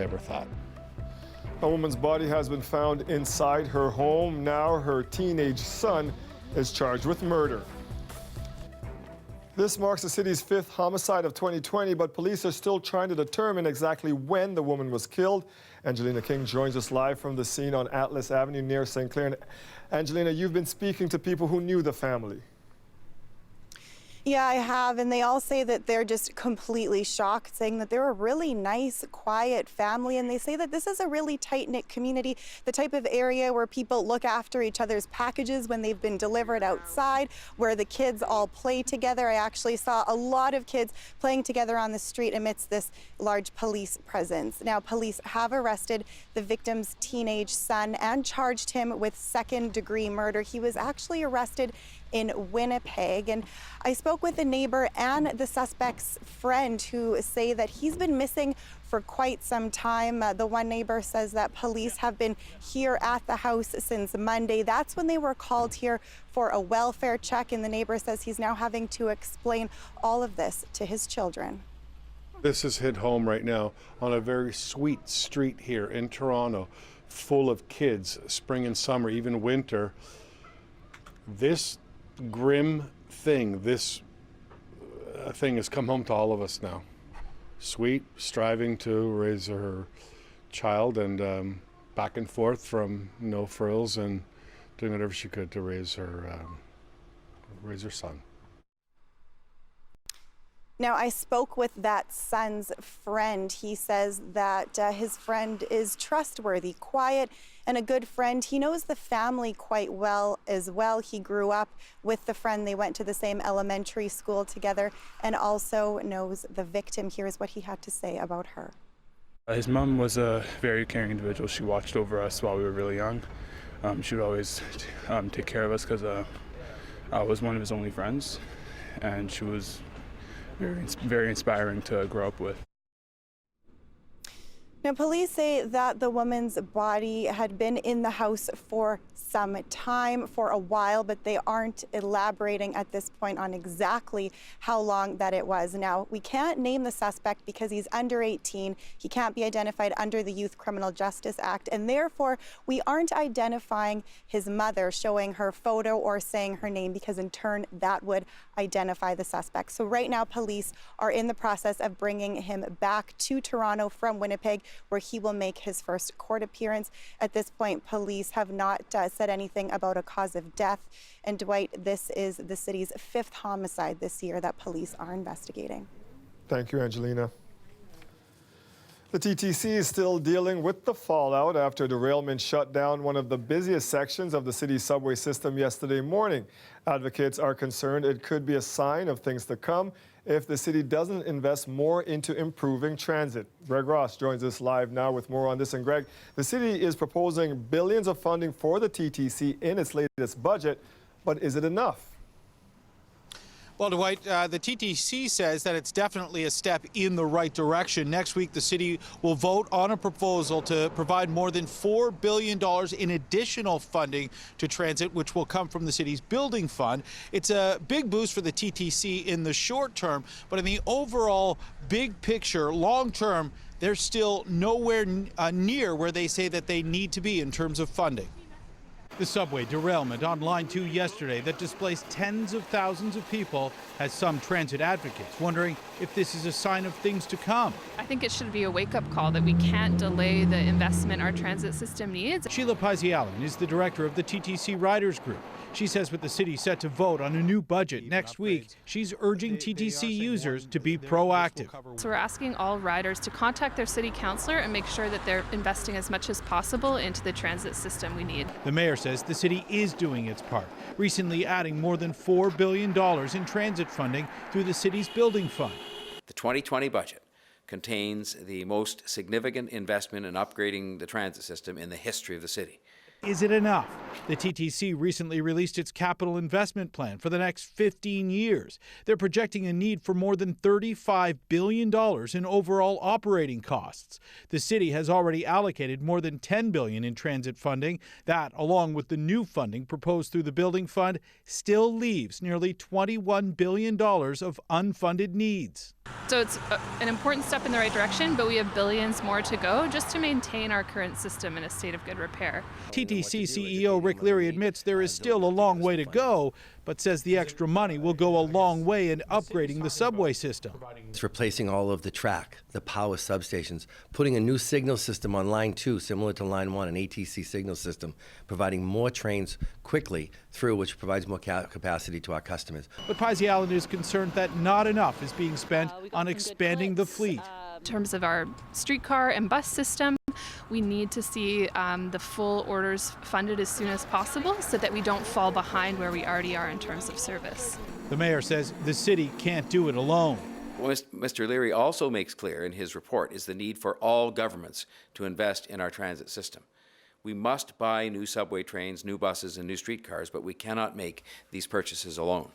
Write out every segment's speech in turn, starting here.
Never thought. A woman's body has been found inside her home. Now her teenage son is charged with murder. This marks the city's 5th homicide of 2020, but police are still trying to determine exactly when the woman was killed. Angelina King joins us live from the scene on Atlas Avenue near St. Clair. And Angelina, you've been speaking to people who knew the family. Yeah, I have, and they all say that they're just completely shocked, saying that they're a really nice, quiet family, and they say that this is a really tight-knit community, the type of area where people look after each other's packages when they've been delivered outside, where the kids all play together. I actually saw a lot of kids playing together on the street amidst this large police presence. Now, police have arrested the victim's teenage son and charged him with second-degree murder. He was actually arrested in Winnipeg, and I spoke with a neighbor and the suspect's friend who say that he's been missing for quite some time. The one neighbor says that police have been here at the house since Monday. That's when they were called here for a welfare check, and the neighbor says he's now having to explain all of this to his children. This is hit home right now on a very sweet street here in Toronto, full of kids, spring and summer, even winter. This grim thing, this thing has come home to all of us now. Sweet, striving to raise her child, and back and forth from no frills, and doing whatever she could to raise her son. Now, I spoke with that son's friend. He says that his friend is trustworthy, quiet, and a good friend. He knows the family quite well as well. He grew up with the friend. They went to the same elementary school together, and also knows the victim. Here's what he had to say about her. His mom was a very caring individual. She watched over us while we were really young. She would always take care of us because I was one of his only friends, and she was very inspiring to grow up with. Now, police say that the woman's body had been in the house for some time, for a while, but they aren't elaborating at this point on exactly how long that it was. Now, we can't name the suspect because he's under 18. He can't be identified under the Youth Criminal Justice Act, and therefore we aren't identifying his mother, showing her photo or saying her name, because in turn that would identify the suspect. So right now, police are in the process of bringing him back to Toronto from Winnipeg, where he will make his first court appearance. At this point, police have not said anything about a cause of death. And Dwight, this is the city's 5th homicide this year that police are investigating. Thank you, Angelina. The TTC is still dealing with the fallout after derailment shut down one of the busiest sections of the city's subway system yesterday morning. Advocates are concerned it could be a sign of things to come if the city doesn't invest more into improving transit. Greg Ross joins us live now with more on this. And Greg, the city is proposing billions of funding for the TTC in its latest budget, but is it enough? Well, Dwight, the TTC says that it's definitely a step in the right direction. Next week, the city will vote on a proposal to provide more than $4 billion in additional funding to transit, which will come from the city's building fund. It's a big boost for the TTC in the short term, but in the overall big picture, long term, they're still nowhere near where they say that they need to be in terms of funding. The subway derailment on Line 2 yesterday that displaced tens of thousands of people has some transit advocates wondering if this is a sign of things to come. I think it should be a wake-up call that we can't delay the investment our transit system needs. Sheila Pazialan is the director of the TTC Riders Group. She says with the city set to vote on a new budget next week, she's urging TTC users to be proactive. So we're asking all riders to contact their city councillor and make sure that they're investing as much as possible into the transit system we need. The mayor says the city is doing its part, recently adding more than $4 billion in transit funding through the city's building fund. The 2020 budget contains the most significant investment in upgrading the transit system in the history of the city. Is it enough? The TTC recently released its capital investment plan for the next 15 years. They're projecting a need for more than $35 billion in overall operating costs. The city has already allocated more than $10 billion in transit funding. That, along with the new funding proposed through the Building Fund, still leaves nearly $21 billion of unfunded needs. So it's an important step in the right direction, but we have billions more to go just to maintain our current system in a state of good repair. TTC CEO Rick Leary admits there is still a long way to go, but says the extra money will go a long way in upgrading the subway system. It's replacing all of the track, the power substations, putting a new signal system on Line 2, similar to Line 1, an ATC signal system, providing more trains quickly through, which provides more capacity to our customers. But Pisey Allen is concerned that not enough is being spent on expanding the fleet. In terms of our streetcar and bus system, we need to see the full orders funded as soon as possible so that we don't fall behind where we already are in terms of service. The mayor says the city can't do it alone. What Mr. Leary also makes clear in his report is the need for all governments to invest in our transit system. We must buy new subway trains, new buses, and new streetcars, but we cannot make these purchases alone.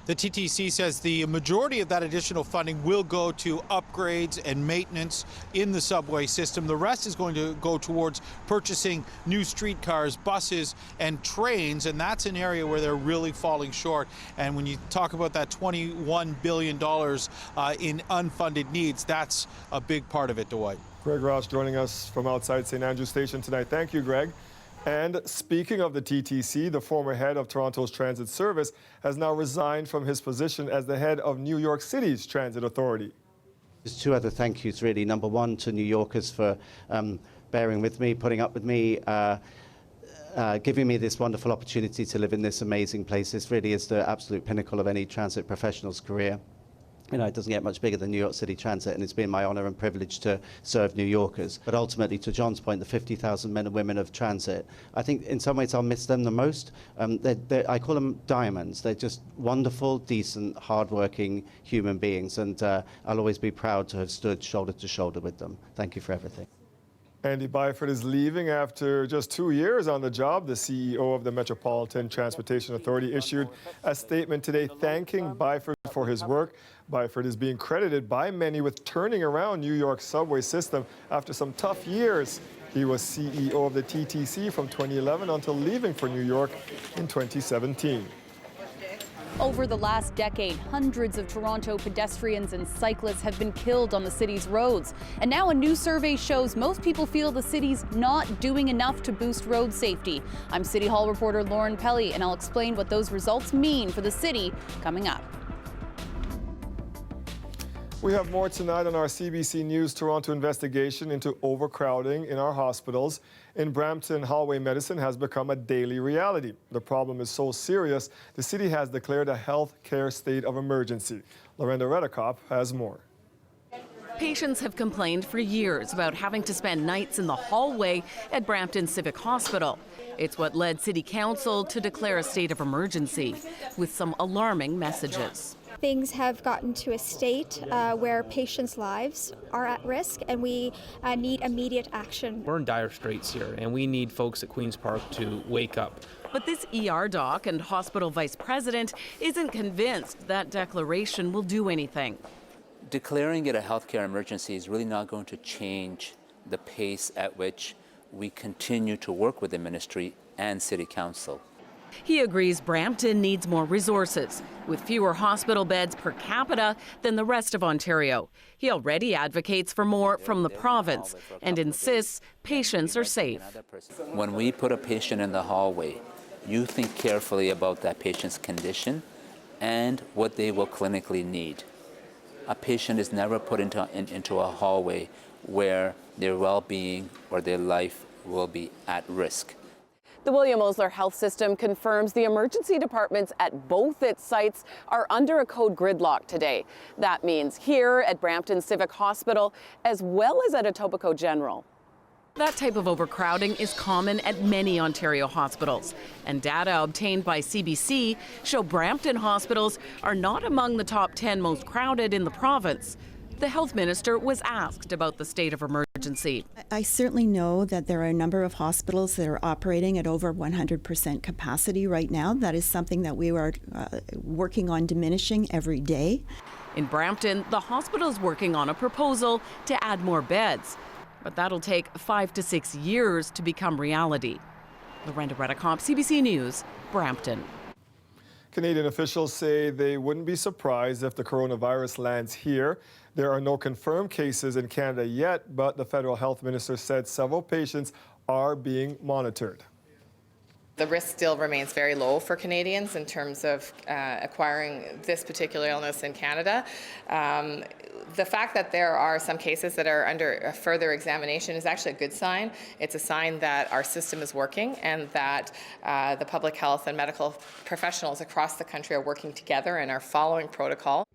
The TTC says the majority of that additional funding will go to upgrades and maintenance in the subway system. The rest is going to go towards purchasing new streetcars, buses, and trains, and that's an area where they're really falling short. And when you talk about that $21 billion in unfunded needs, that's a big part of it, Dwight. Greg Roush joining us from outside St. Andrew Station tonight. Thank you, Greg. And speaking of the TTC, the former head of Toronto's transit service has now resigned from his position as the head of New York City's transit authority. There's two other thank yous, really. Number one, to New Yorkers for bearing with me, putting up with me, giving me this wonderful opportunity to live in this amazing place. This really is the absolute pinnacle of any transit professional's career. You know, it doesn't get much bigger than New York City Transit, and it's been my honor and privilege to serve New Yorkers. But ultimately, to John's point, the 50,000 men and women of transit, I think in some ways I'll miss them the most. I call them diamonds. They're just wonderful, decent, hardworking human beings, and I'll always be proud to have stood shoulder to shoulder with them. Thank you for everything. Andy Byford is leaving after just 2 years on the job. The CEO of the Metropolitan Transportation Authority issued a statement today thanking Byford for his work. Byford is being credited by many with turning around New York's subway system after some tough years. He was CEO of the TTC from 2011 until leaving for New York in 2017. Over the last decade, hundreds of Toronto pedestrians and cyclists have been killed on the city's roads. And now a new survey shows most people feel the city's not doing enough to boost road safety. I'm City Hall reporter Lauren Pelly, and I'll explain what those results mean for the city coming up. We have more tonight on our CBC News Toronto investigation into overcrowding in our hospitals. In Brampton, hallway medicine has become a daily reality. The problem is so serious, the city has declared a health care state of emergency. Lorenda Redekop has more. Patients have complained for years about having to spend nights in the hallway at Brampton Civic Hospital. It's what led City Council to declare a state of emergency, with some alarming messages. Things have gotten to a state where patients' lives are at risk, and we need immediate action. We're in dire straits here, and we need folks at Queen's Park to wake up. But this ER doc and hospital vice president isn't convinced that declaration will do anything. Declaring it a healthcare emergency is really not going to change the pace at which we continue to work with the ministry and City Council. He agrees Brampton needs more resources, with fewer hospital beds per capita than the rest of Ontario. He already advocates for more from the province and insists patients are safe. When we put a patient in the hallway, you think carefully about that patient's condition and what they will clinically need. A patient is never put into a hallway where their well-being or their life will be at risk. The William Osler Health System confirms the emergency departments at both its sites are under a code gridlock today. That means here at Brampton Civic Hospital, as well as at Etobicoke General. That type of overcrowding is common at many Ontario hospitals, and data obtained by CBC show Brampton hospitals are not among the top 10 most crowded in the province. The health minister was asked about the state of emergency. I certainly know that there are a number of hospitals that are operating at over 100% capacity right now. That is something that we are working on diminishing every day. In Brampton, the hospital is working on a proposal to add more beds, but that'll take 5 to 6 years to become reality. Lorenda Redicomp, CBC News, Brampton. Canadian officials say they wouldn't be surprised if the coronavirus lands here. There are no confirmed cases in Canada yet, but the federal health minister said several patients are being monitored. The risk still remains very low for Canadians in terms of acquiring this particular illness in Canada. The fact that there are some cases that are under further examination is actually a good sign. It's a sign that our system is working and that the public health and medical professionals across the country are working together and are following protocol.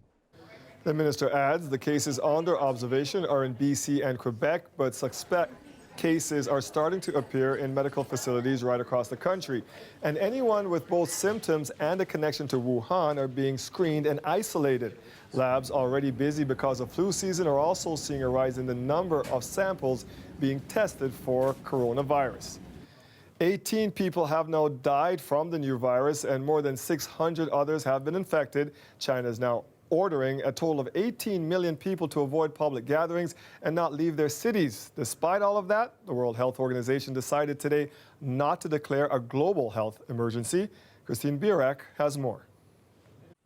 The minister adds the cases under observation are in BC and Quebec, but suspect cases are starting to appear in medical facilities right across the country. And anyone with both symptoms and a connection to Wuhan are being screened and isolated. Labs already busy because of flu season are also seeing a rise in the number of samples being tested for coronavirus. 18 people have now died from the new virus and more than 600 others have been infected. China is now ordering a total of 18 million people to avoid public gatherings and not leave their cities. Despite all of that, the World Health Organization decided today not to declare a global health emergency. Christine Birak has more.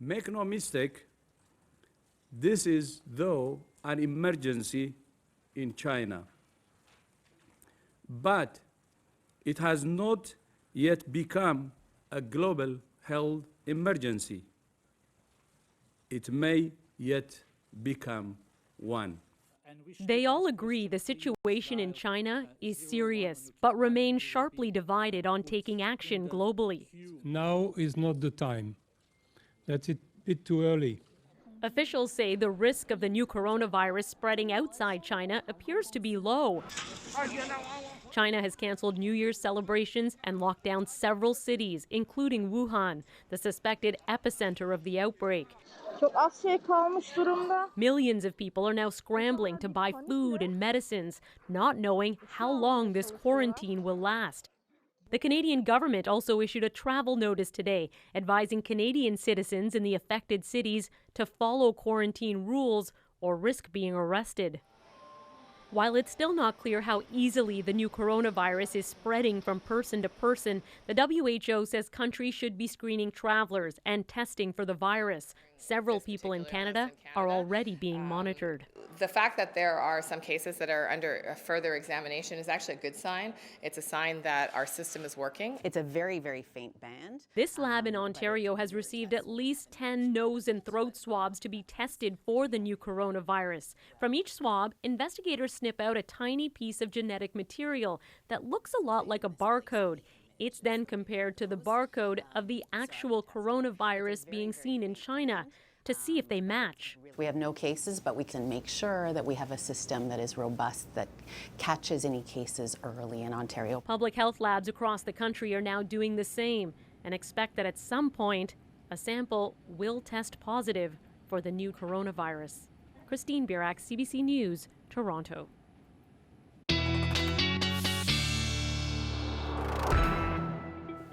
Make no mistake, this is, though, an emergency in China. But it has not yet become a global health emergency. It may yet become one. They all agree the situation in China is serious, but remain sharply divided on taking action globally. Now is not the time. That's a bit too early. Officials say the risk of the new coronavirus spreading outside China appears to be low. China has canceled New Year's celebrations and locked down several cities, including Wuhan, the suspected epicenter of the outbreak. Millions of people are now scrambling to buy food and medicines, not knowing how long this quarantine will last. The Canadian government also issued a travel notice today, advising Canadian citizens in the affected cities to follow quarantine rules or risk being arrested. While it's still not clear how easily the new coronavirus is spreading from person to person, the WHO says countries should be screening travelers and testing for the virus. Several people in Canada are already being monitored. The fact that there are some cases that are under further examination is actually a good sign. It's a sign that our system is working. It's a very, very faint band. This lab in Ontario has received at least 10 nose and throat swabs to be tested for the new coronavirus. From each swab, investigators snip out a tiny piece of genetic material that looks a lot like a barcode. It's then compared to the barcode of the actual coronavirus being seen in China to see if they match. We have no cases, but we can make sure that we have a system that is robust, that catches any cases early in Ontario. Public health labs across the country are now doing the same and expect that at some point, a sample will test positive for the new coronavirus. Christine Birak, CBC News, Toronto.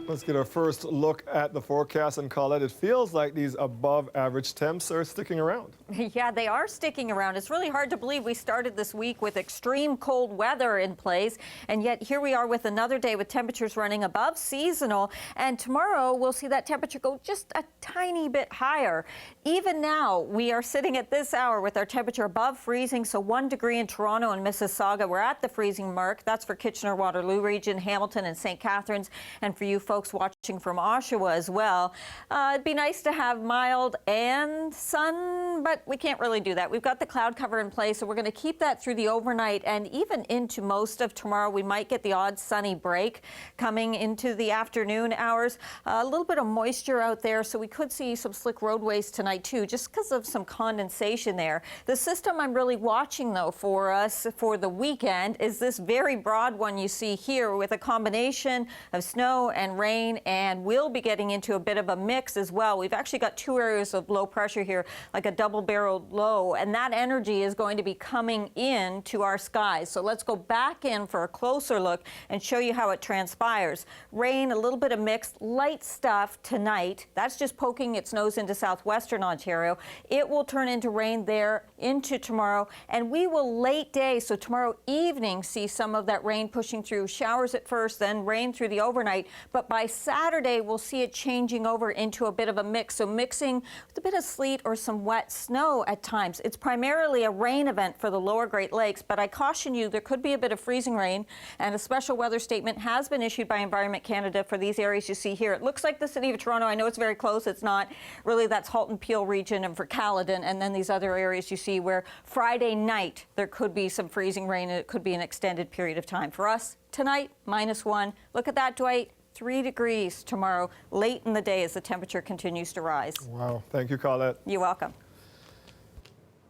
Let's get our first look at the forecast, and Colette, it feels like these above average temps are sticking around. Yeah, they are sticking around. It's really hard to believe we started this week with extreme cold weather in place, and yet here we are with another day with temperatures running above seasonal, and tomorrow we'll see that temperature go just a tiny bit higher. Even now, we are sitting at this hour with our temperature above freezing, so 1 degree in Toronto and Mississauga. We're at the freezing mark. That's for Kitchener-Waterloo region, Hamilton and St. Catharines, and for you folks watching from Oshawa as well. It'd be nice to have mild and sun, but we can't really do that. We've got the cloud cover in place, so we're going to keep that through the overnight and even into most of tomorrow. We might get the odd sunny break coming into the afternoon hours. A little bit of moisture out there, so we could see some slick roadways tonight too, just because of some condensation there. The system I'm really watching though for us for the weekend is this very broad one you see here with a combination of snow and rain, and we'll be getting into a bit of a mix as well. We've actually got two areas of low pressure here, like a double double-barreled low, and that energy is going to be coming in to our skies. So let's go back in for a closer look and show you how it transpires. Rain, a little bit of mixed light stuff tonight. That's just poking its nose into southwestern Ontario. It will turn into rain there into tomorrow, and we will late day, so tomorrow evening, see some of that rain pushing through. Showers at first, then rain through the overnight. But by Saturday, we'll see it changing over into a bit of a mix. So mixing with a bit of sleet or some wet snow at times. It's primarily a rain event for the lower Great Lakes, but I caution you, there could be a bit of freezing rain, and a special weather statement has been issued by Environment Canada for these areas you see here. It looks like the city of Toronto. I know it's very close. It's not really. That's Halton Peel region and for Caledon, and then these other areas you see where Friday night there could be some freezing rain, and it could be an extended period of time. For us, tonight, -1. Look at that, Dwight. 3 degrees tomorrow, late in the day as the temperature continues to rise. Wow. Thank you, Colette. You're welcome.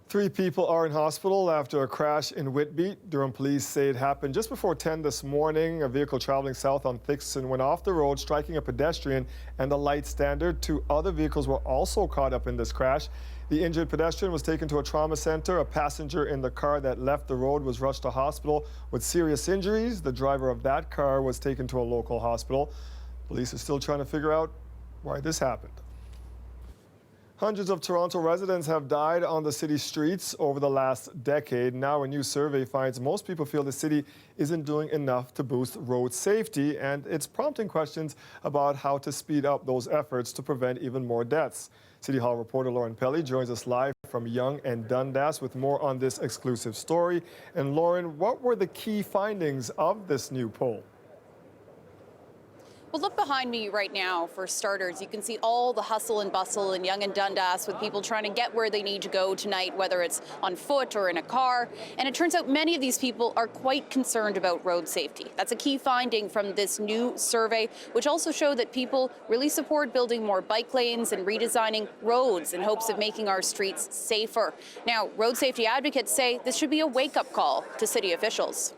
3 people are in hospital after a crash in Whitby. Durham police say it happened just before 10 this morning. A vehicle traveling south on Thixton went off the road, striking a pedestrian and a light standard. 2 other vehicles were also caught up in this crash. The injured pedestrian was taken to a trauma center. A passenger in the car that left the road was rushed to hospital with serious injuries. The driver of that car was taken to a local hospital. Police are still trying to figure out why this happened. Hundreds of Toronto residents have died on the city streets over the last decade. Now a new survey finds most people feel the city isn't doing enough to boost road safety, and it's prompting questions about how to speed up those efforts to prevent even more deaths. City Hall reporter Lauren Pelly joins us live from Yonge and Dundas with more on this exclusive story. And Lauren, what were the key findings of this new poll? Well, look behind me right now. For starters, you can see all the hustle and bustle in Yonge and Dundas with people trying to get where they need to go tonight, whether it's on foot or in a car. And it turns out many of these people are quite concerned about road safety. That's a key finding from this new survey, which also showed that people really support building more bike lanes and redesigning roads in hopes of making our streets safer. Now, road safety advocates say this should be a wake-up call to city officials.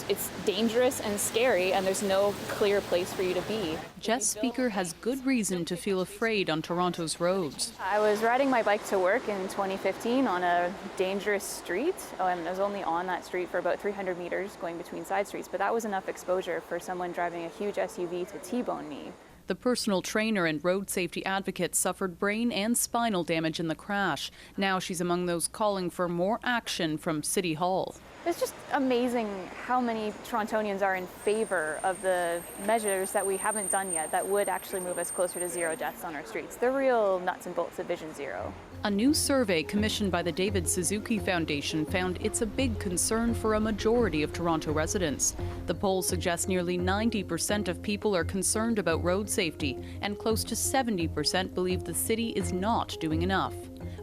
It's dangerous and scary, and there's no clear place for you to be. Jess Speaker has good reason to feel afraid on Toronto's roads. I was riding my bike to work in 2015 on a dangerous street, and I was only on that street for about 300 meters going between side streets, but that was enough exposure for someone driving a huge SUV to T-bone me. The personal trainer and road safety advocate suffered brain and spinal damage in the crash. Now she's among those calling for more action from City Hall. It's just amazing how many Torontonians are in favor of the measures that we haven't done yet that would actually move us closer to 0 deaths on our streets. The real nuts and bolts of Vision Zero. A new survey commissioned by the David Suzuki Foundation found it's a big concern for a majority of Toronto residents. The poll suggests nearly 90% of people are concerned about road safety, and close to 70% believe the city is not doing enough.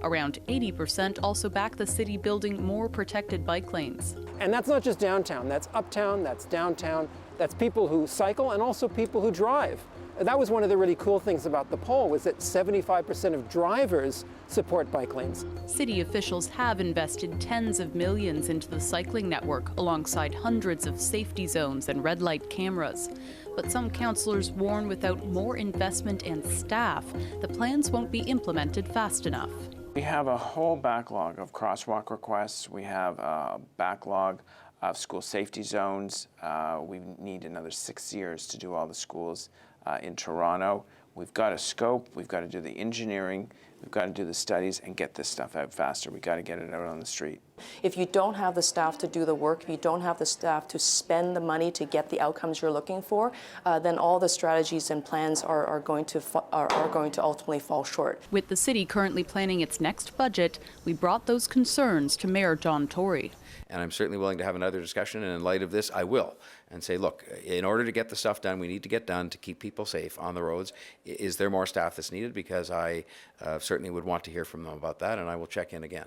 Around 80% also back the city building more protected bike lanes. And that's not just downtown, that's uptown, that's downtown, that's people who cycle and also people who drive. That was one of the really cool things about the poll, was that 75% of drivers support bike lanes. City officials have invested tens of millions into the cycling network, alongside hundreds of safety zones and red light cameras. But some councillors warn without more investment and staff, the plans won't be implemented fast enough. We have a whole backlog of crosswalk requests. We have a backlog of school safety zones. We need another 6 years to do all the schools in Toronto. We've got to scope, we've got to do the engineering, we've got to do the studies and get this stuff out faster. We've got to get it out on the street. If you don't have the staff to do the work, if you don't have the staff to spend the money to get the outcomes you're looking for, then all the strategies and plans are going to ultimately fall short. With the city currently planning its next budget, we brought those concerns to Mayor John Tory. And I'm certainly willing to have another discussion, and in light of this, I will, and say, look, in order to get the stuff done, we need to get done to keep people safe on the roads. Is there more staff that's needed? Because I certainly would want to hear from them about that, and I will check in again.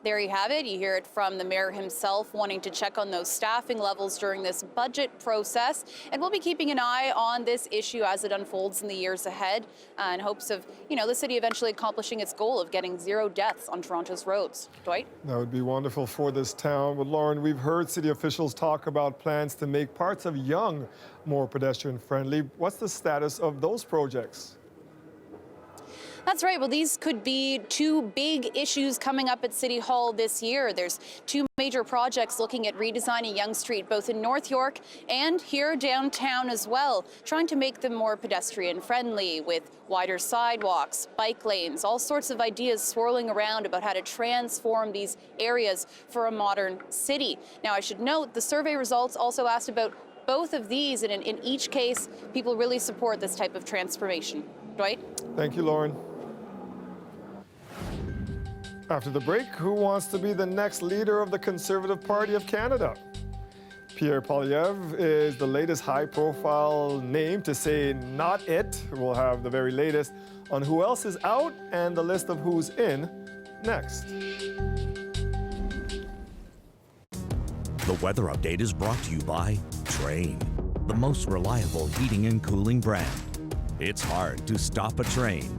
There you have it. You hear it from the mayor himself, wanting to check on those staffing levels during this budget process. And we'll be keeping an eye on this issue as it unfolds in the years ahead, in hopes of, the city eventually accomplishing its goal of getting 0 deaths on Toronto's roads. Dwight? That would be wonderful for this town. But Lauren, we've heard city officials talk about plans to make parts of Yonge more pedestrian friendly. What's the status of those projects? That's right. Well, these could be two big issues coming up at City Hall this year. There's two major projects looking at redesigning Yonge Street, both in North York and here downtown as well, trying to make them more pedestrian friendly with wider sidewalks, bike lanes, all sorts of ideas swirling around about how to transform these areas for a modern city. Now, I should note the survey results also asked about both of these, and in each case, people really support this type of transformation. Dwight? Thank you, Lauren. After the break, who wants to be the next leader of the Conservative Party of Canada? Pierre Poilievre is the latest high-profile name to say not it. We'll have the very latest on who else is out and the list of who's in next. The weather update is brought to you by Train, the most reliable heating and cooling brand. It's hard to stop a train.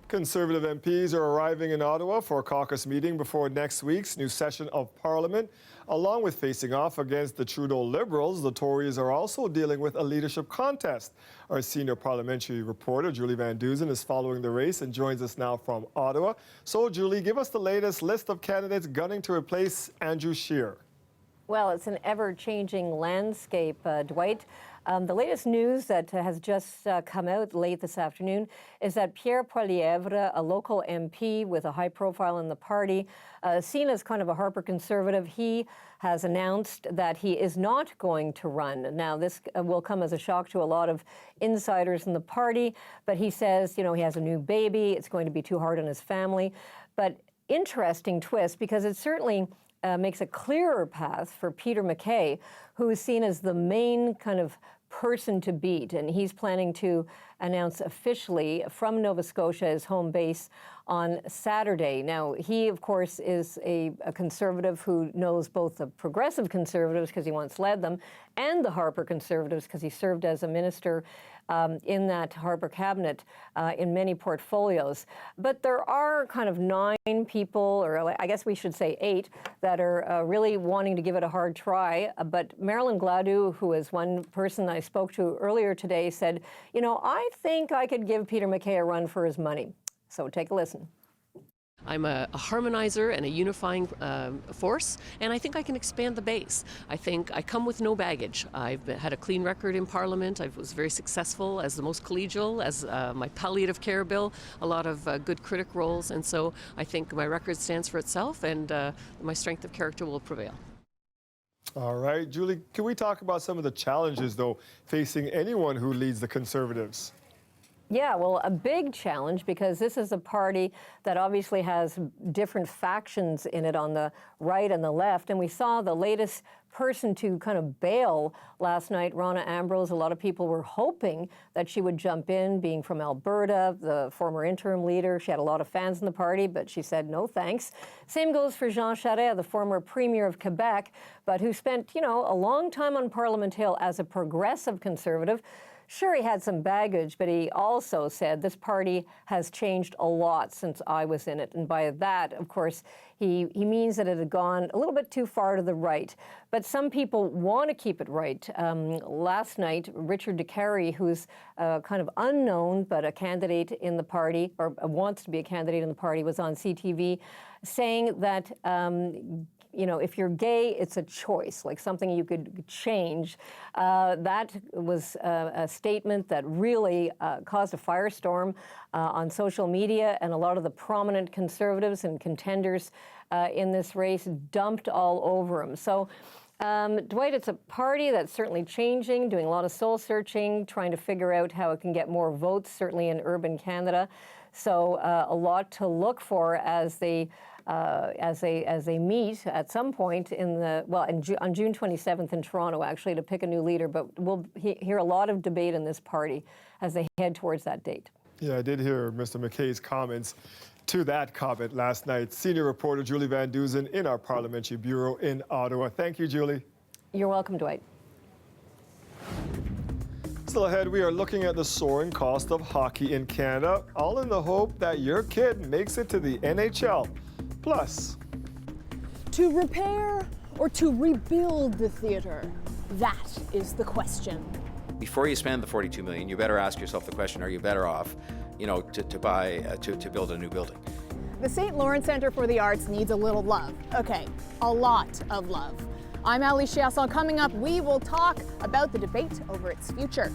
Conservative MPs are arriving in Ottawa for a caucus meeting before next week's new session of Parliament. Along with facing off against the Trudeau Liberals, the Tories are also dealing with a leadership contest. Our senior parliamentary reporter, Julie Van Duzen, is following the race and joins us now from Ottawa. So, Julie, give us the latest list of candidates gunning to replace Andrew Scheer. Well, it's an ever-changing landscape, Dwight. The latest news that has just come out late this afternoon is that Pierre Poilievre, a local MP with a high profile in the party, seen as kind of a Harper conservative, he has announced that he is not going to run. Now, this will come as a shock to a lot of insiders in the party, but he says, you know, he has a new baby, it's going to be too hard on his family. But interesting twist, because it certainly makes a clearer path for Peter MacKay, who is seen as the main kind of person to beat, and he's planning to announce officially from Nova Scotia, his home base, on Saturday. Now, he, of course, is a conservative who knows both the progressive conservatives, because he once led them, and the Harper conservatives, because he served as a minister in that Harper cabinet in many portfolios. But there are kind of 9 people, or I guess we should say 8, that are really wanting to give it a hard try. But Marilyn Gladue, who is one person I spoke to earlier today, said, you know, I think I could give Peter MacKay a run for his money. So take a listen. I'm a harmonizer and a unifying force, and I think I can expand the base. I think I come with no baggage. I've had a clean record in Parliament. I was very successful as the most collegial, as my palliative care bill, a lot of good critic roles, and so I think my record stands for itself, and my strength of character will prevail. All right, Julie, can we talk about some of the challenges, though, facing anyone who leads the Conservatives? Yeah, well, a big challenge, because this is a party that obviously has different factions in it on the right and the left. And we saw the latest person to kind of bail last night, Ronna Ambrose. A lot of people were hoping that she would jump in, being from Alberta, the former interim leader. She had a lot of fans in the party, but she said no thanks. Same goes for Jean Charest, the former premier of Quebec, but who spent, you know, a long time on Parliament Hill as a progressive conservative. Sure, he had some baggage, but he also said this party has changed a lot since I was in it. And by that, of course, he means that it had gone a little bit too far to the right. But some people want to keep it right. Last night, Richard DeCarey, who's kind of unknown, but a candidate in the party, or wants to be a candidate in the party, was on CTV saying that you know, if you're gay, it's a choice, like something you could change. That was a statement that really caused a firestorm on social media, and a lot of the prominent conservatives and contenders in this race dumped all over him. So, Dwight, it's a party that's certainly changing, doing a lot of soul searching, trying to figure out how it can get more votes, certainly in urban Canada. So a lot to look for as they meet at some point in the, well, on June 27th in Toronto, actually, to pick a new leader. But we'll hear a lot of debate in this party as they head towards that date. Yeah, I did hear Mr. MacKay's comments to that comment last night. Senior reporter Julie Van Dusen in our Parliamentary Bureau in Ottawa. Thank you, Julie. You're welcome, Dwight. Still ahead, we are looking at the soaring cost of hockey in Canada, all in the hope that your kid makes it to the NHL. Plus, to repair or to rebuild the theater? That is the question. Before you spend the $42 million, you better ask yourself the question: are you better off, you know, to build a new building? The St. Lawrence Centre for the Arts needs a little love. Okay, a lot of love. I'm Ali Chiasson. Coming up, we will talk about the debate over its future.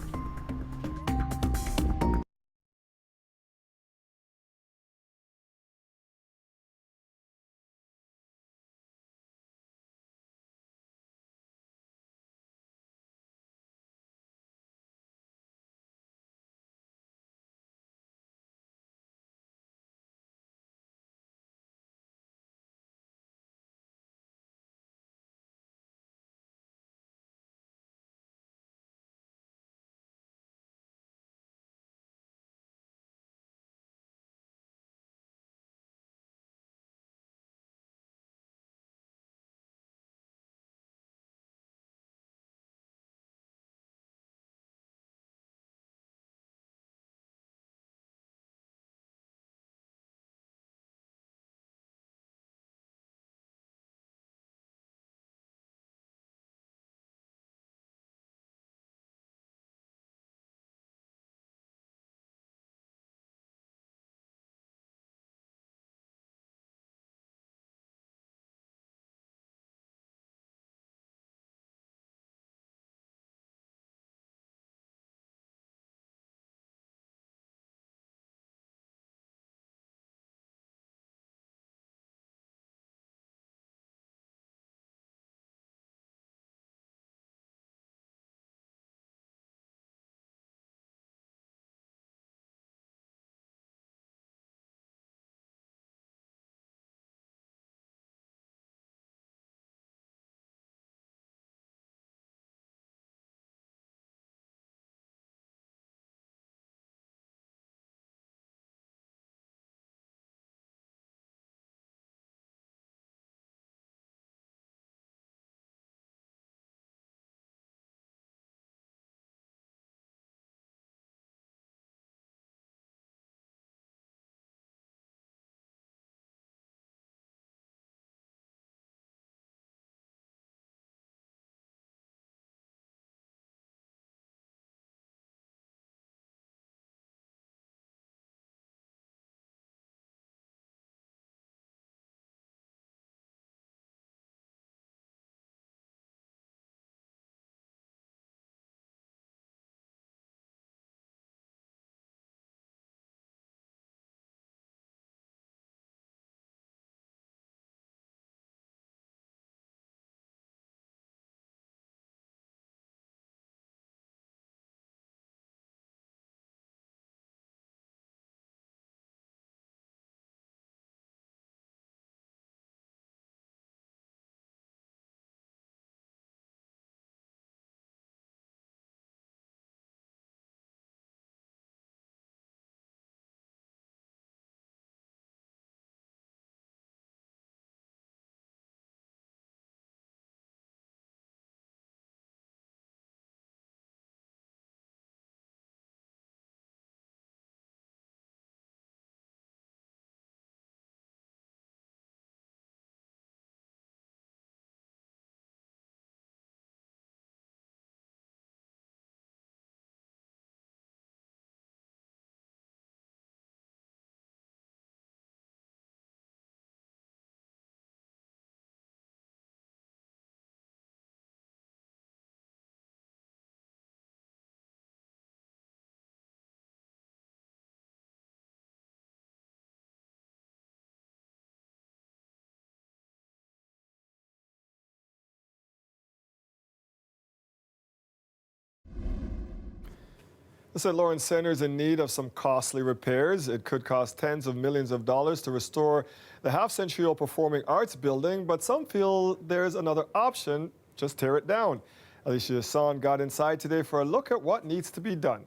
The St. Lawrence Center is in need of some costly repairs. It could cost tens of millions of dollars to restore the half-century-old performing arts building, but some feel there's another option: just tear it down. Alicia Hassan got inside today for a look at what needs to be done.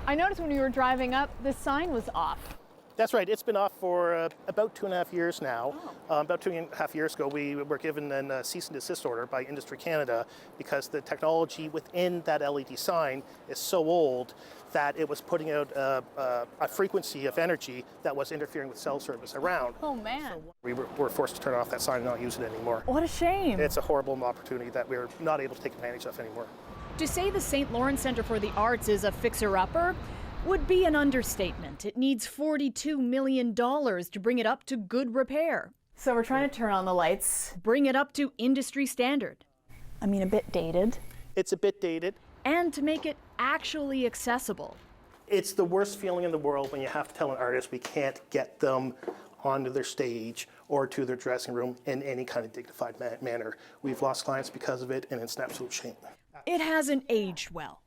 I noticed when we were driving up, the sign was off. That's right. It's been off for about 2.5 years now. About 2.5 years ago, we were given a cease and desist order by Industry Canada because the technology within that LED sign is so old that it was putting out a frequency of energy that was interfering with cell service around. Oh, man. So we were forced to turn off that sign and not use it anymore. What a shame. It's a horrible opportunity that we're not able to take advantage of anymore. To say the St. Lawrence Center for the Arts is a fixer-upper would be an understatement. It needs $42 million to bring it up to good repair. So we're trying to turn on the lights, bring it up to industry standard. I mean, a bit dated. It's a bit dated. And to make it actually accessible. It's the worst feeling in the world when you have to tell an artist we can't get them onto their stage or to their dressing room in any kind of dignified manner. We've lost clients because of it, and it's an absolute shame. It hasn't aged well.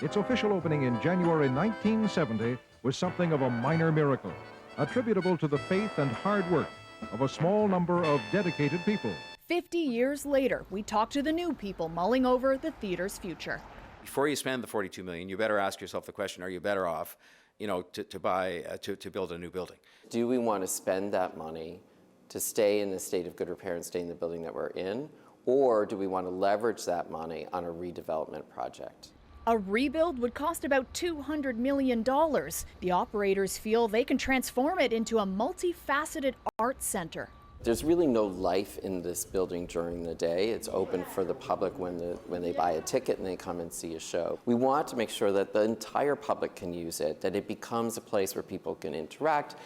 Its official opening in January 1970 was something of a minor miracle, attributable to the faith and hard work of a small number of dedicated people. 50 years later, we talk to the new people mulling over the theater's future. Before you spend the $42 million, you better ask yourself the question: are you better off, to build a new building? Do we want to spend that money to stay in the state of good repair and stay in the building that we're in, or do we want to leverage that money on a redevelopment project? A rebuild would cost about $200 million. The operators feel they can transform it into a multifaceted arts center. There's really no life in this building during the day. It's open for the public when they buy a ticket and they come and see a show. We want to make sure that the entire public can use it, that it becomes a place where people can interact,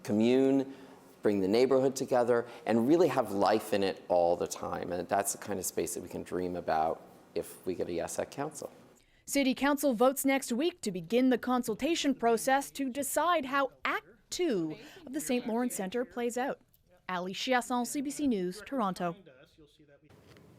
commune, bring the neighborhood together, and really have life in it all the time. And that's the kind of space that we can dream about if we get a yes at council. City Council votes next week to begin the consultation process to decide how Act 2 of the St. Lawrence Center plays out. Alicia Hassan, CBC News, Toronto.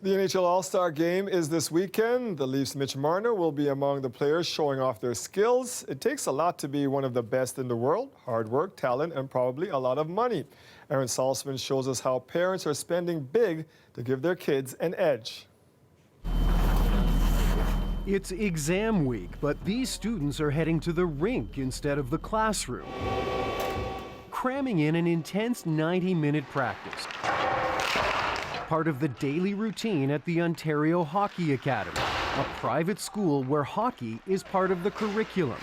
The NHL All-Star Game is this weekend. The Leafs' Mitch Marner will be among the players showing off their skills. It takes a lot to be one of the best in the world: hard work, talent, and probably a lot of money. Aaron Salzman shows us how parents are spending big to give their kids an edge. It's exam week, but these students are heading to the rink instead of the classroom, cramming in an intense 90-minute practice, part of the daily routine at the Ontario Hockey Academy, a private school where hockey is part of the curriculum.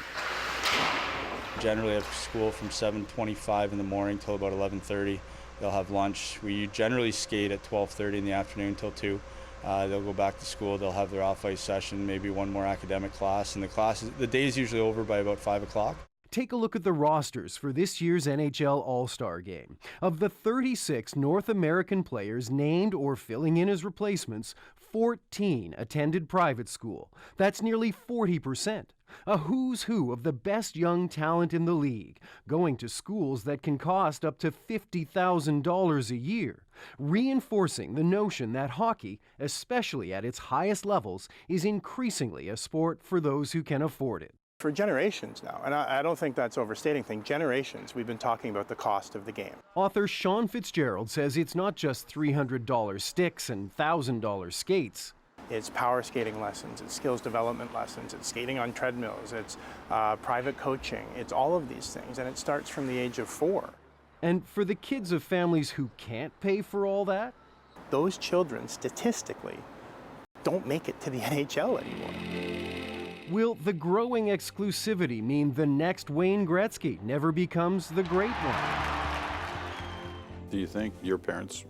Generally have school from 7:25 in the morning till about 11:30. They'll have lunch. We generally skate at 12:30 in the afternoon till 2. They'll go back to school. They'll have their off-ice session, maybe one more academic class, and the day is usually over by about 5 o'clock. Take a look at the rosters for this year's NHL All-Star Game. Of the 36 North American players named or filling in as replacements, 14 attended private school. That's nearly 40%. A who's who of the best young talent in the league, going to schools that can cost up to $50,000 a year, reinforcing the notion that hockey, especially at its highest levels, is increasingly a sport for those who can afford it. For generations now, and I don't think that's overstating things, generations we've been talking about the cost of the game. Author Sean Fitzgerald says it's not just $300 sticks and $1,000 skates. It's power skating lessons, it's skills development lessons, it's skating on treadmills, it's private coaching, it's all of these things, and it starts from the age of 4. And for the kids of families who can't pay for all that? Those children, statistically, don't make it to the NHL anymore. Will the growing exclusivity mean the next Wayne Gretzky never becomes the great one? Do you think your parents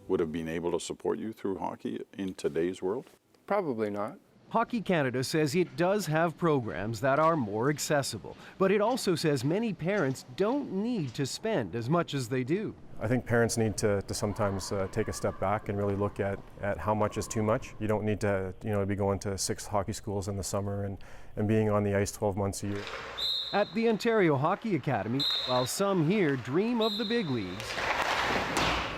would have been able to support you through hockey in today's world? Probably not. Hockey Canada says it does have programs that are more accessible, but it also says many parents don't need to spend as much as they do. I think parents need to sometimes take a step back and really look at how much is too much. You don't need to be going to 6 hockey schools in the summer and being on the ice 12 months a year. At the Ontario Hockey Academy, while some here dream of the big leagues,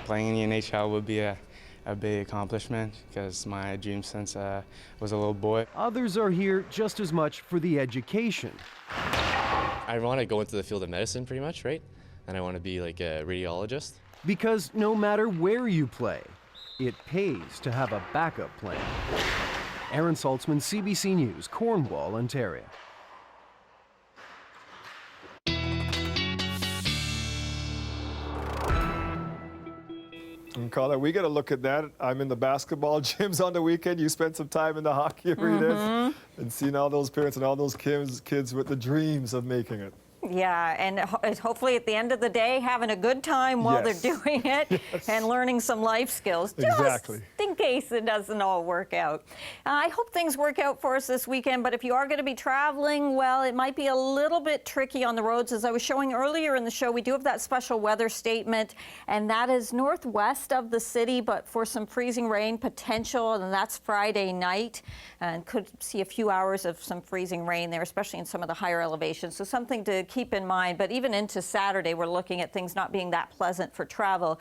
playing in the NHL would be a a big accomplishment because my dream since I was a little boy. Others are here just as much for the education. I want to go into the field of medicine pretty much, right? And I want to be like a radiologist. Because no matter where you play, it pays to have a backup plan. Aaron Saltzman, CBC News, Cornwall, Ontario. And Carla, we got to look at that. I'm in the basketball gyms on the weekend. You spent some time in the hockey arenas and seeing all those parents and all those kids with the dreams of making it. Yeah, and hopefully at the end of the day, having a good time while they're doing it and learning some life skills, just in case it doesn't all work out. I hope things work out for us this weekend, but if you are going to be traveling, well, it might be a little bit tricky on the roads. As I was showing earlier in the show, we do have that special weather statement, and that is northwest of the city, but for some freezing rain potential, and that's Friday night, and could see a few hours of some freezing rain there, especially in some of the higher elevations. So something to keep in mind, but even into Saturday, we're looking at things not being that pleasant for travel.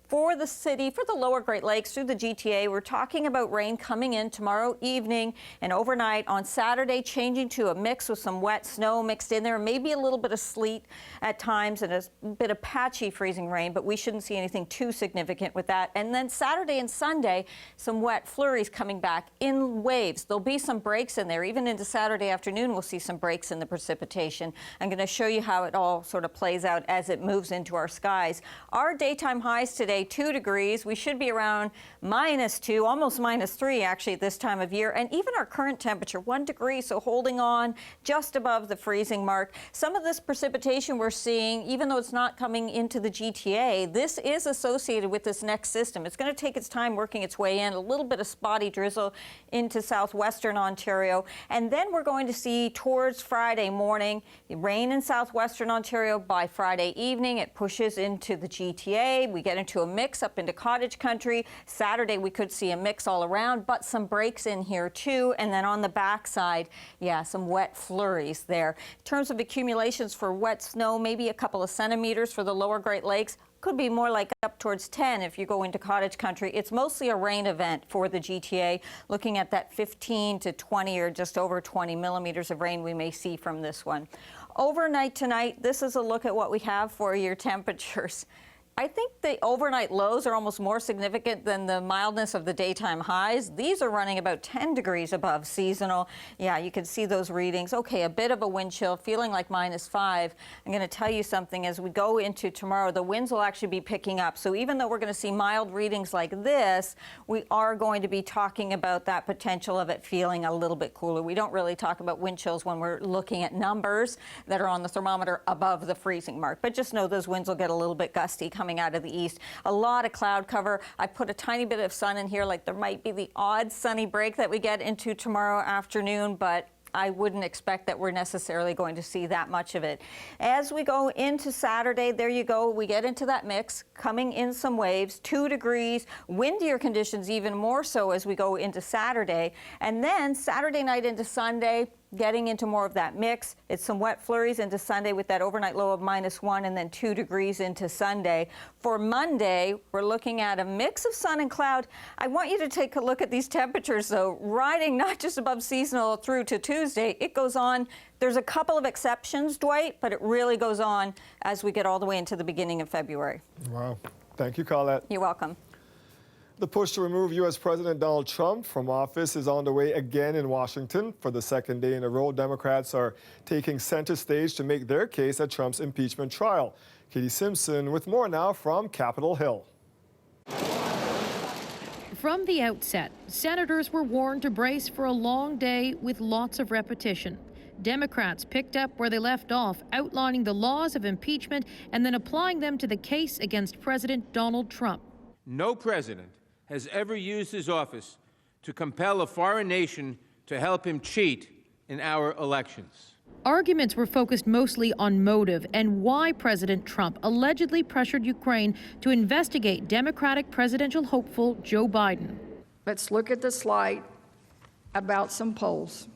For the city, for the lower Great Lakes, through the GTA, we're talking about rain coming in tomorrow evening and overnight. On Saturday, changing to a mix with some wet snow mixed in there, maybe a little bit of sleet at times and a bit of patchy freezing rain, but we shouldn't see anything too significant with that. And then Saturday and Sunday, some wet flurries coming back in waves. There'll be some breaks in there. Even into Saturday afternoon, we'll see some breaks in the precipitation. I'm going to show you how it all sort of plays out as it moves into our skies. Our daytime highs today, 2 degrees. We should be around -2, almost -3 actually at this time of year. And even our current temperature, 1 degree, so holding on just above the freezing mark. Some of this precipitation we're seeing, even though it's not coming into the GTA, this is associated with this next system. It's going to take its time working its way in, a little bit of spotty drizzle into southwestern Ontario. And then we're going to see towards Friday morning, rain in southwestern Ontario. By Friday evening, it pushes into the GTA. We get into a mix up into cottage country. Saturday, we could see a mix all around, but some breaks in here too. And then on the backside, some wet flurries there. In terms of accumulations for wet snow, maybe a couple of centimeters for the lower Great Lakes. Could be more like up towards 10 if you go into cottage country. It's mostly a rain event for the GTA, looking at that 15 to 20 or just over 20 millimeters of rain we may see from this one. Overnight tonight, this is a look at what we have for your temperatures. I think the overnight lows are almost more significant than the mildness of the daytime highs. These are running about 10 degrees above seasonal. Yeah, you can see those readings. Okay, a bit of a wind chill, feeling like -5. I'm going to tell you something. As we go into tomorrow, the winds will actually be picking up. So even though we're going to see mild readings like this, we are going to be talking about that potential of it feeling a little bit cooler. We don't really talk about wind chills when we're looking at numbers that are on the thermometer above the freezing mark. But just know those winds will get a little bit gusty coming out of the east. A lot of cloud cover. I put a tiny bit of sun in here, like there might be the odd sunny break that we get into tomorrow afternoon, but I wouldn't expect that we're necessarily going to see that much of it. As we go into Saturday, there you go, we get into that mix, coming in some waves, 2 degrees, windier conditions even more so as we go into Saturday. And then Saturday night into Sunday, getting into more of that mix. It's some wet flurries into Sunday with that overnight low of -1 and then 2 degrees into Sunday. For Monday, we're looking at a mix of sun and cloud. I want you to take a look at these temperatures, though, riding not just above seasonal through to Tuesday. It goes on. There's a couple of exceptions, Dwight, but it really goes on as we get all the way into the beginning of February. Wow. Thank you, Colette. You're welcome. The push to remove U.S. President Donald Trump from office is on the way again in Washington. For the second day in a row, Democrats are taking center stage to make their case at Trump's impeachment trial. Katie Simpson with more now from Capitol Hill. From the outset, senators were warned to brace for a long day with lots of repetition. Democrats picked up where they left off, outlining the laws of impeachment and then applying them to the case against President Donald Trump. No president has ever used his office to compel a foreign nation to help him cheat in our elections. Arguments were focused mostly on motive and why President Trump allegedly pressured Ukraine to investigate Democratic presidential hopeful Joe Biden. Let's look at the slide about some polls.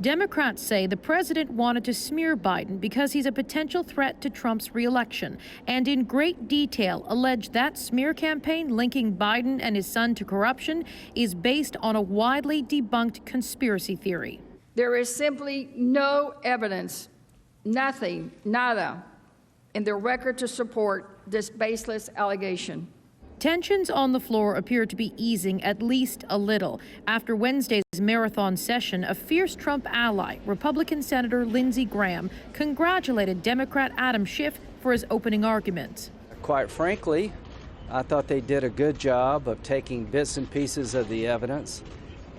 Democrats say the president wanted to smear Biden because he's a potential threat to Trump's re-election, and in great detail allege that smear campaign linking Biden and his son to corruption is based on a widely debunked conspiracy theory. There is simply no evidence, nothing, nada, in the record to support this baseless allegation. Tensions on the floor appear to be easing at least a little. After Wednesday's marathon session, a fierce Trump ally, Republican Senator Lindsey Graham, congratulated Democrat Adam Schiff for his opening argument. Quite frankly, I thought they did a good job of taking bits and pieces of the evidence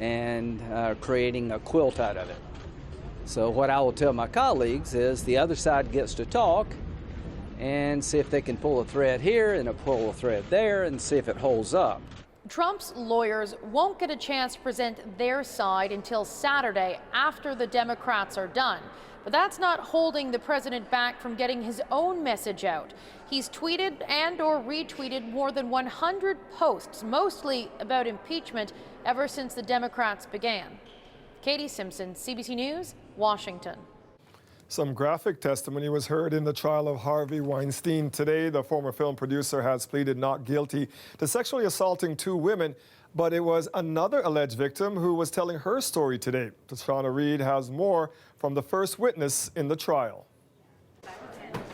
and creating a quilt out of it. So what I will tell my colleagues is the other side gets to talk and see if they can pull a thread here and pull a thread there and see if it holds up. Trump's lawyers won't get a chance to present their side until Saturday after the Democrats are done. But that's not holding the president back from getting his own message out. He's tweeted and or retweeted more than 100 posts, mostly about impeachment, ever since the Democrats began. Katie Simpson, CBC News, Washington. Some graphic testimony was heard in the trial of Harvey Weinstein today. The former film producer has pleaded not guilty to sexually assaulting 2 women, but it was another alleged victim who was telling her story today. Tashana Reed has more from the first witness in the trial.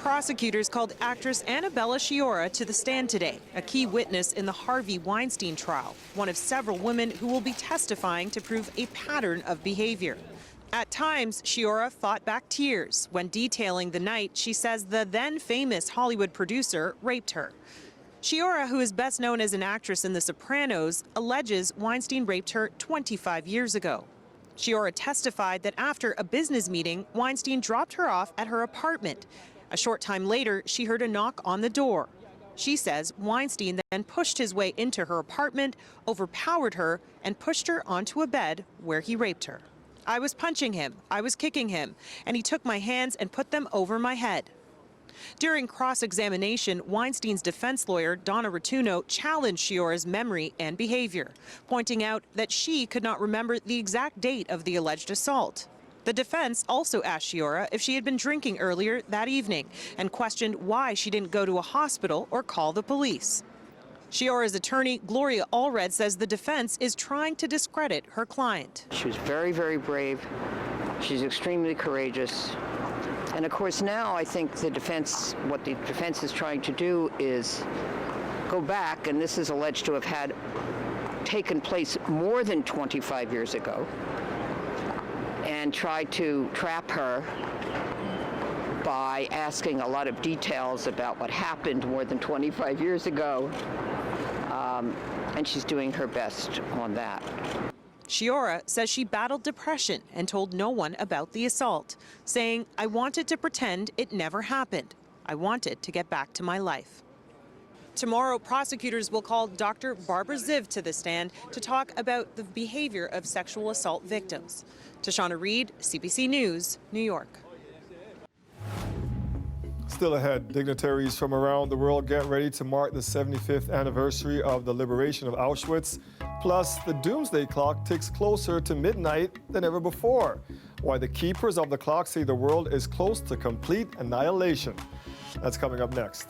Prosecutors called actress Annabella Sciorra to the stand today, a key witness in the Harvey Weinstein trial, one of several women who will be testifying to prove a pattern of behavior. At times, Sciorra fought back tears when detailing the night she says the then famous Hollywood producer raped her. Sciorra, who is best known as an actress in The Sopranos, alleges Weinstein raped her 25 years ago. Sciorra testified that after a business meeting, Weinstein dropped her off at her apartment. A short time later, she heard a knock on the door. She says Weinstein then pushed his way into her apartment, overpowered her, and pushed her onto a bed where he raped her. I was punching him, I was kicking him, and he took my hands and put them over my head. During cross-examination, Weinstein's defense lawyer, Donna Rotuno, challenged Sciorra's memory and behavior, pointing out that she could not remember the exact date of the alleged assault. The defense also asked Sciorra if she had been drinking earlier that evening and questioned why she didn't go to a hospital or call the police. Sciorra's attorney, Gloria Allred, says the defense is trying to discredit her client. She was very, very brave. She's extremely courageous. And of course now I think what the defense is trying to do is go back, and this is alleged to have taken place more than 25 years ago, and try to trap her by asking a lot of details about what happened more than 25 years ago. And she's doing her best on that. Sciorra says she battled depression and told no one about the assault, saying, "I wanted to pretend it never happened. I wanted to get back to my life." Tomorrow, prosecutors will call Dr. Barbara Ziv to the stand to talk about the behavior of sexual assault victims. Tashana Reed, CBC News, New York. Still ahead, dignitaries from around the world get ready to mark the 75th anniversary of the liberation of Auschwitz. Plus, the doomsday clock ticks closer to midnight than ever before. Why the keepers of the clock say the world is close to complete annihilation. That's coming up next.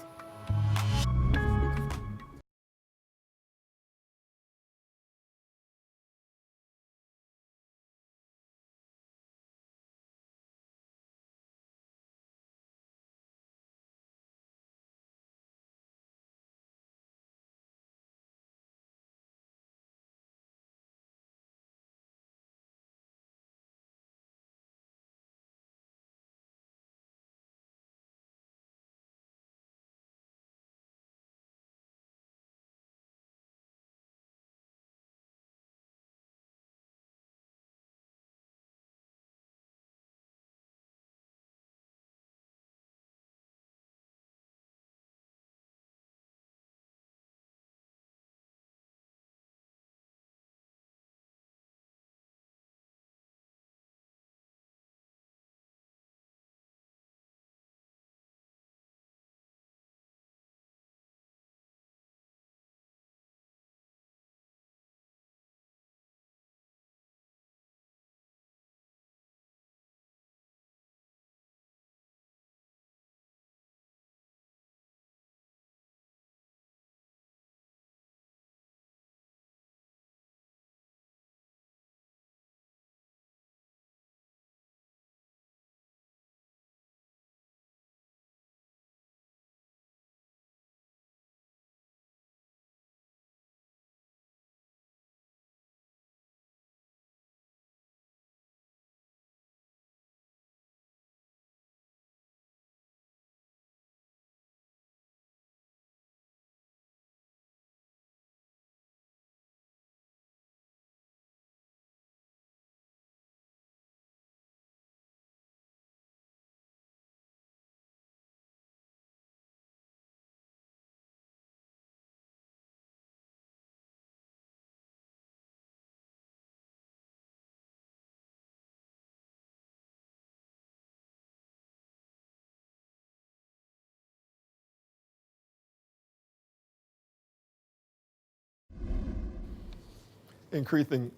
Increasing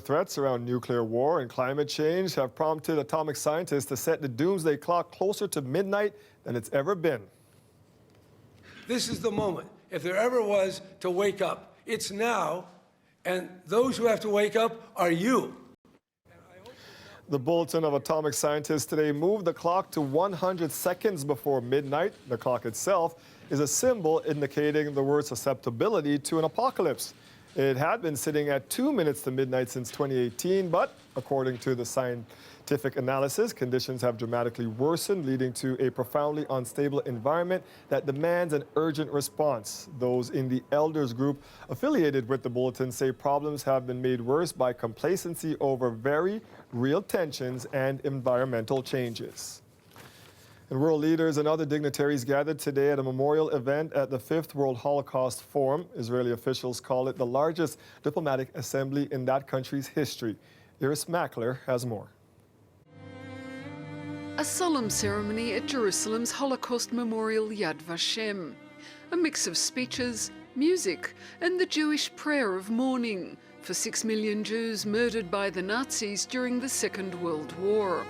threats around nuclear war and climate change have prompted atomic scientists to set the doomsday clock closer to midnight than it's ever been. This is the moment. If there ever was to wake up, it's now, and those who have to wake up are you. The Bulletin of Atomic Scientists today moved the clock to 100 seconds before midnight. The clock itself is a symbol indicating the word's susceptibility to an apocalypse. It had been sitting at 2 minutes to midnight since 2018, but according to the scientific analysis, conditions have dramatically worsened, leading to a profoundly unstable environment that demands an urgent response. Those in the elders group affiliated with the bulletin say problems have been made worse by complacency over very real tensions and environmental changes. And world leaders and other dignitaries gathered today at a memorial event at the 5th World Holocaust Forum. Israeli officials call it the largest diplomatic assembly in that country's history. Iris Mackler has more. A solemn ceremony at Jerusalem's Holocaust Memorial Yad Vashem. A mix of speeches, music, and the Jewish prayer of mourning for 6 million Jews murdered by the Nazis during the Second World War.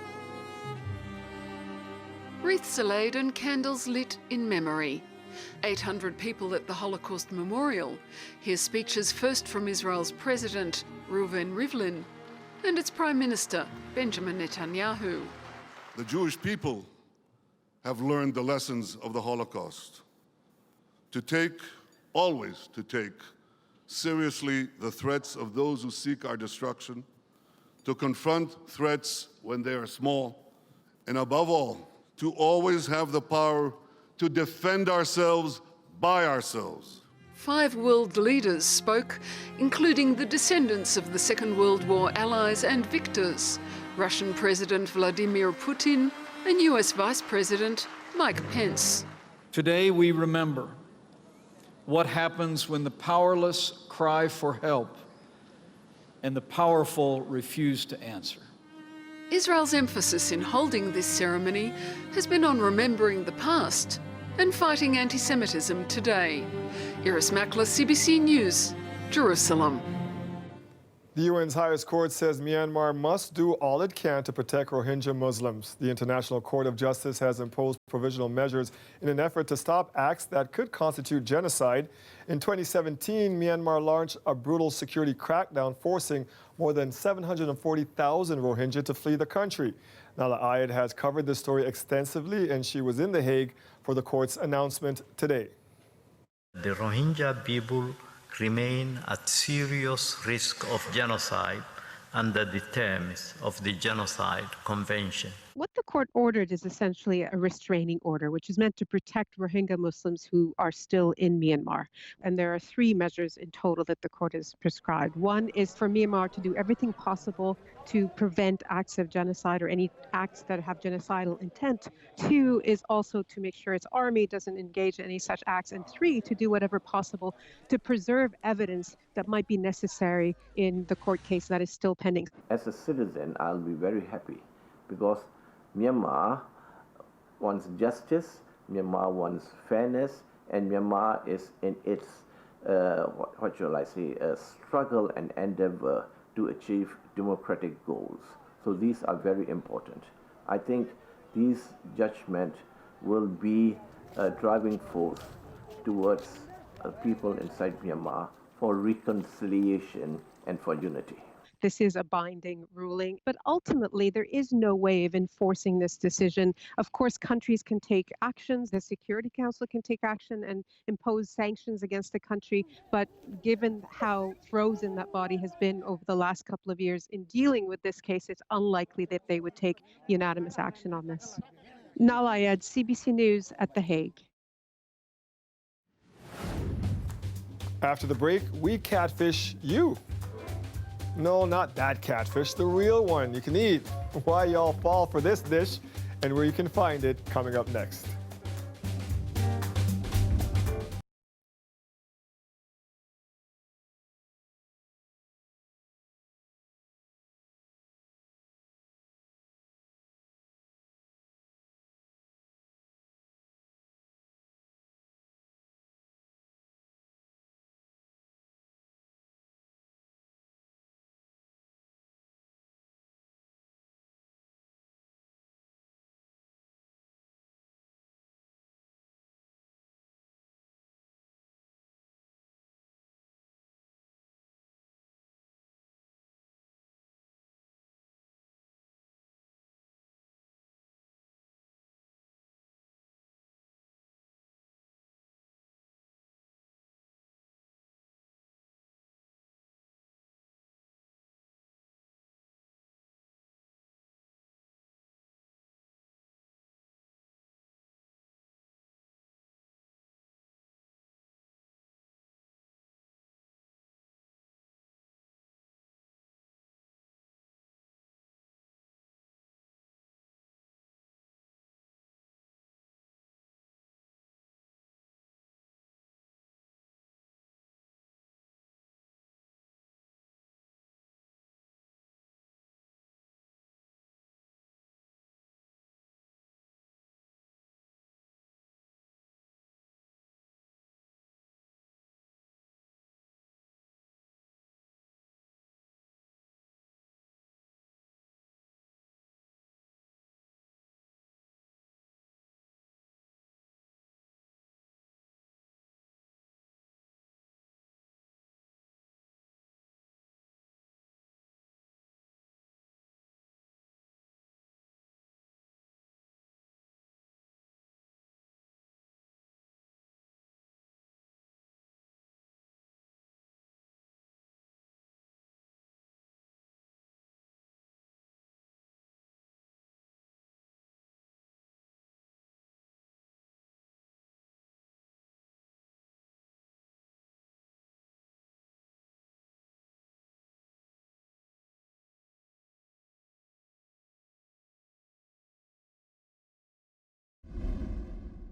Wreaths are laid and candles lit in memory. 800 people at the Holocaust Memorial hear speeches first from Israel's President, Reuven Rivlin, and its Prime Minister, Benjamin Netanyahu. The Jewish people have learned the lessons of the Holocaust. Always to take seriously the threats of those who seek our destruction, to confront threats when they are small, and above all, to always have the power to defend ourselves by ourselves. 5 world leaders spoke, including the descendants of the Second World War allies and victors, Russian President Vladimir Putin and US Vice President Mike Pence. Today we remember what happens when the powerless cry for help and the powerful refuse to answer. Israel's emphasis in holding this ceremony has been on remembering the past and fighting anti-Semitism today. Iris Mackler, CBC News, Jerusalem. The UN's highest court says Myanmar must do all it can to protect Rohingya Muslims. The International Court of Justice has imposed provisional measures in an effort to stop acts that could constitute genocide. In 2017, Myanmar launched a brutal security crackdown, forcing more than 740,000 Rohingya to flee the country. Nala Ayed has covered this story extensively, and she was in The Hague for the court's announcement today. The Rohingya people remain at serious risk of genocide under the terms of the Genocide Convention. What the court ordered is essentially a restraining order, which is meant to protect Rohingya Muslims who are still in Myanmar. And there are 3 measures in total that the court has prescribed. One is for Myanmar to do everything possible to prevent acts of genocide or any acts that have genocidal intent. 2 is also to make sure its army doesn't engage in any such acts. And 3, to do whatever possible to preserve evidence that might be necessary in the court case that is still pending. As a citizen, I'll be very happy because Myanmar wants justice, Myanmar wants fairness, and Myanmar is in its, struggle and endeavor to achieve democratic goals. So these are very important. I think these judgments will be a driving force towards people inside Myanmar for reconciliation and for unity. This is a binding ruling, but ultimately there is no way of enforcing this decision. Of course, countries can take actions, the Security Council can take action and impose sanctions against the country, but given how frozen that body has been over the last couple of years in dealing with this case, it's unlikely that they would take unanimous action on this. Nala Ayed, CBC News at The Hague. After the break, we catfish you. No, not that catfish, the real one you can eat. Why y'all fall for this dish and where you can find it coming up next.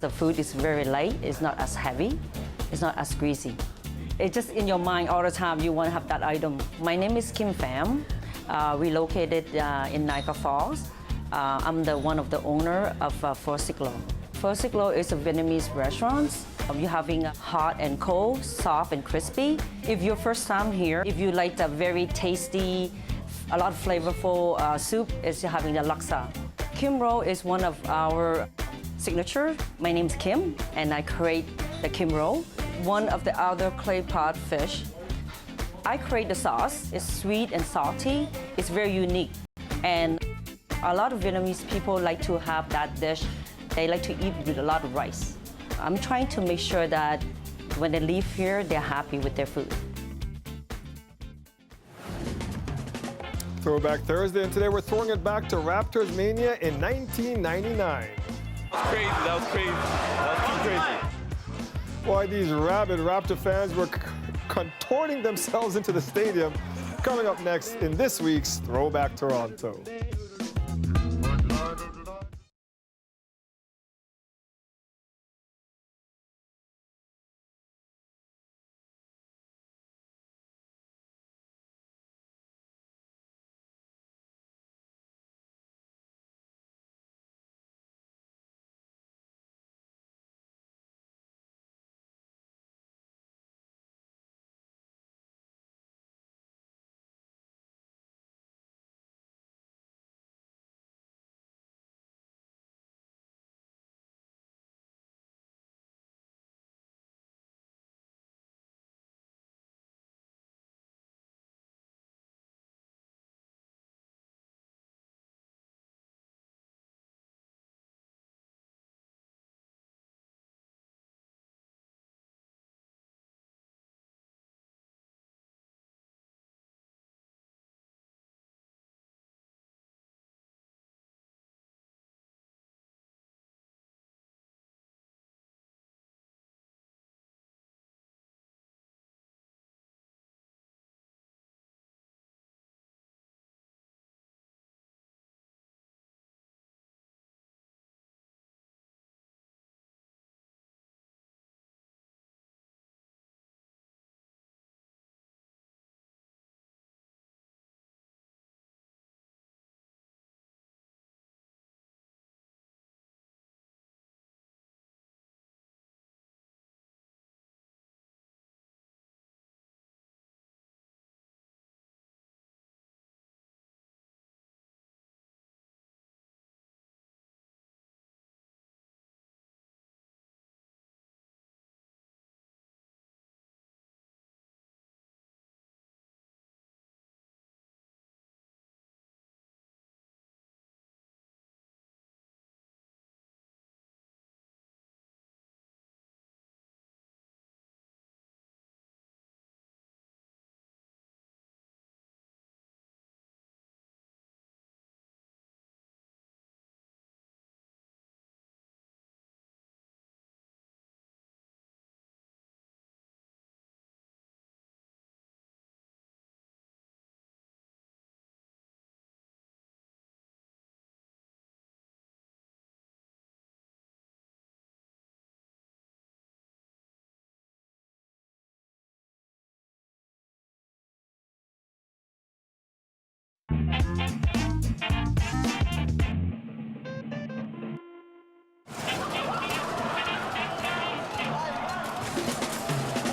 The food is very light, it's not as heavy, it's not as greasy. It's just in your mind all the time, you want to have that item. My name is Kim Pham. We located in Niagara Falls. I'm one of the owner of Pho Siglo. Pho Siglo is a Vietnamese restaurant. You're having hot and cold, soft and crispy. If you're first time here, if you like the very tasty, a lot of flavorful soup, is having the laksa. Kim roll is one of our signature. My name's Kim, and I create the Kim roll. One of the other clay pot fish. I create the sauce. It's sweet and salty. It's very unique. And a lot of Vietnamese people like to have that dish. They like to eat with a lot of rice. I'm trying to make sure that when they leave here, they're happy with their food. Throwback Thursday, and today we're throwing it back to Raptors Mania in 1999. That was crazy, that was crazy. That was too crazy. Why these rabid Raptor fans were contorting themselves into the stadium. Coming up next in this week's Throwback Toronto.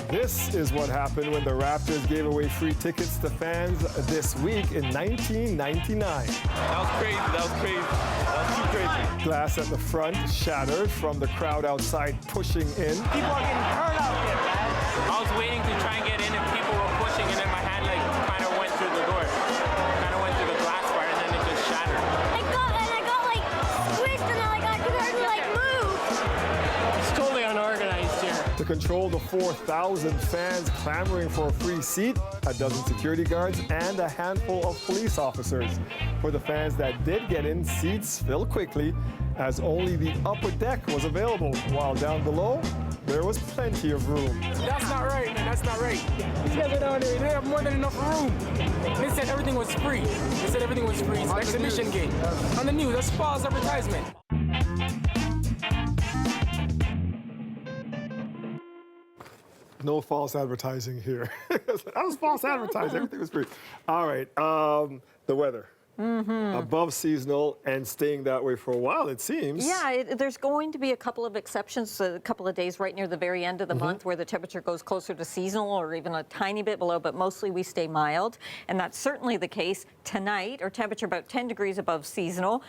This is what happened when the Raptors gave away free tickets to fans this week in 1999. That was crazy, that was crazy. That was too crazy. Glass at the front shattered from the crowd outside pushing in. People are getting hurt out there, man. I was waiting to try and get in and people were pushing and then my hand like kind of went through the door. Kind of went through the glass part and then it just shattered. I got like squished and I couldn't hardly like move. It's totally unorganized here. To control the 4,000 fans clamoring for a free seat, a dozen security guards, and a handful of police officers. For the fans that did get in, seats filled quickly as only the upper deck was available, while down below, there was plenty of room. That's not right, man. That's not right. These guys are down there. They have more than enough room. They said everything was free. They said everything was free. It's an exhibition game. On the news, that's false advertisement. No false advertising here. That was false advertising. Everything was free. All right. The weather. Above seasonal and staying that way for a while, it seems. Yeah, there's going to be a couple of exceptions, a couple of days right near the very end of the month where the temperature goes closer to seasonal or even a tiny bit below, but mostly we stay mild. And that's certainly the case tonight. Our temperature about 10 degrees above seasonal,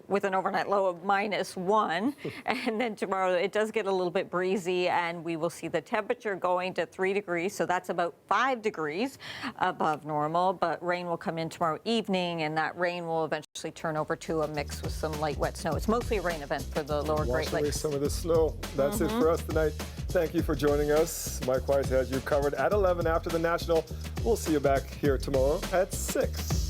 with an overnight low of -1. And then tomorrow it does get a little bit breezy and we will see the temperature going to 3 degrees. So that's about 5 degrees above normal. But rain will come in tomorrow evening and that rain will eventually turn over to a mix with some light wet snow. It's mostly a rain event for the lower Great Wash away Lakes. some of the snow. That's it for us tonight. Thank you for joining us. Mike Weiss has you covered at 11 after the National. We'll see you back here tomorrow at 6.